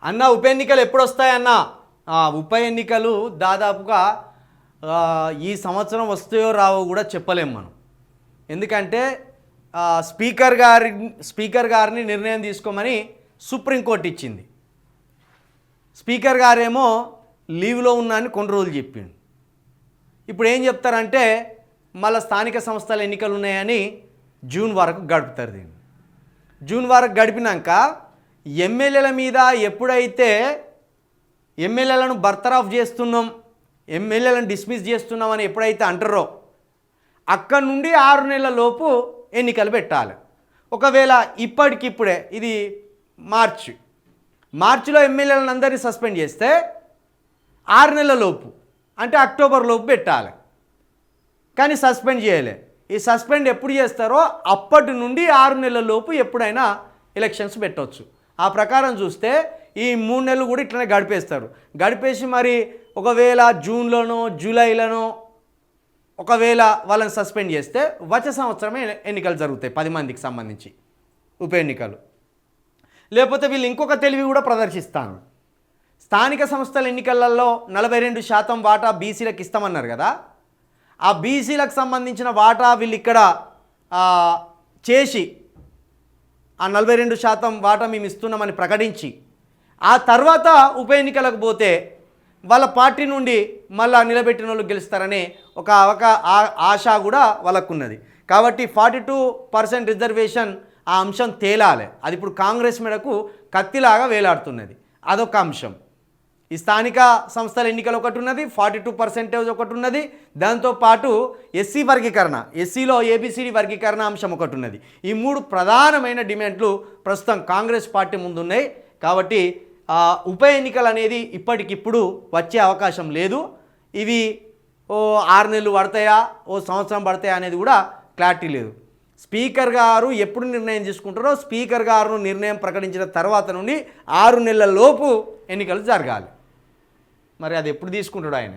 అన్న ఉప ఎన్నికలు ఎప్పుడు వస్తాయన్న? ఉప ఎన్నికలు దాదాపుగా ఈ సంవత్సరం వస్తాయో రావో కూడా చెప్పలేము మనం. ఎందుకంటే స్పీకర్ గారిని నిర్ణయం తీసుకోమని సుప్రీంకోర్టు ఇచ్చింది. స్పీకర్ గారేమో లీవ్లో ఉన్నారని కొన్ని రోజులు చెప్పిండు. ఇప్పుడు ఏం చెప్తారంటే మళ్ళీ స్థానిక సంస్థల ఎన్నికలు ఉన్నాయని జూన్ వరకు గడుపుతారు. దీన్ని జూన్ వరకు గడిపినాక ఎమ్మెల్యేల మీద ఎప్పుడైతే ఎమ్మెల్యేలను బర్తరఫ్ చేస్తున్నాం, ఎమ్మెల్యేలను డిస్మిస్ చేస్తున్నాం అని ఎప్పుడైతే అంటారో అక్కడి నుండి 6 నెలల లోపు ఎన్నికలు పెట్టాలి. ఒకవేళ ఇప్పటికిప్పుడే ఇది మార్చిలో ఎమ్మెల్యేలను అందరినీ సస్పెండ్ చేస్తే 6 నెలల లోపు అంటే అక్టోబర్ లోపు పెట్టాలి. కానీ సస్పెండ్ చేయలే. ఈ సస్పెండ్ ఎప్పుడు చేస్తారో అప్పటి నుండి 6 నెలల లోపు ఎప్పుడైనా ఎలక్షన్స్ పెట్టవచ్చు. ఆ ప్రకారం చూస్తే ఈ 3 నెలలు కూడా ఇట్లనే గడిపేస్తారు. గడిపేసి మరి ఒకవేళ జూన్లోనో జూలైలోనో ఒకవేళ వాళ్ళని సస్పెండ్ చేస్తే వచ్చే సంవత్సరమే ఎన్నికలు జరుగుతాయి 10 మందికి సంబంధించి ఉప ఎన్నికలు. లేకపోతే వీళ్ళు ఇంకొక తెలివి కూడా ప్రదర్శిస్తాను. స్థానిక సంస్థల ఎన్నికలలో 42% వాటా బీసీలకు ఇస్తామన్నారు కదా, ఆ బీసీలకు సంబంధించిన వాటా వీళ్ళు ఇక్కడ చేసి ఆ 42% వాటా మేము ఇస్తున్నామని ప్రకటించి ఆ తర్వాత ఉప ఎన్నికలకు పోతే వాళ్ళ పార్టీ నుండి మళ్ళా నిలబెట్టిన వాళ్ళు గెలుస్తారనే ఒక ఆశ కూడా వాళ్ళకున్నది. కాబట్టి 42% రిజర్వేషన్ ఆ అంశం తేలాలి. అది ఇప్పుడు కాంగ్రెస్ మేడకు కత్తిలాగా వేలాడుతున్నది. అదొక అంశం. ఈ స్థానిక సంస్థల ఎన్నికలు ఒకటి ఉన్నది, 42% ఒకటి ఉన్నది. దాంతోపాటు ఎస్సీ వర్గీకరణ, ఎస్సీలో ఏబిసిడి వర్గీకరణ అంశం ఒకటి ఉన్నది. ఈ 3 ప్రధానమైన డిమాండ్లు ప్రస్తుతం కాంగ్రెస్ పార్టీ ముందున్నాయి. కాబట్టి ఉప ఎన్నికలు అనేది ఇప్పటికిప్పుడు వచ్చే అవకాశం లేదు. ఇవి 6 నెలలు పడతాయా, సంవత్సరం పడతాయా అనేది కూడా క్లారిటీ లేదు. స్పీకర్ గారు ఎప్పుడు నిర్ణయం తీసుకుంటారో స్పీకర్ గారు నిర్ణయం ప్రకటించిన తర్వాత నుండి 6 నెలల లోపు ఎన్నికలు జరగాలి. మరి అది ఎప్పుడు తీసుకుంటాడు ఆయన?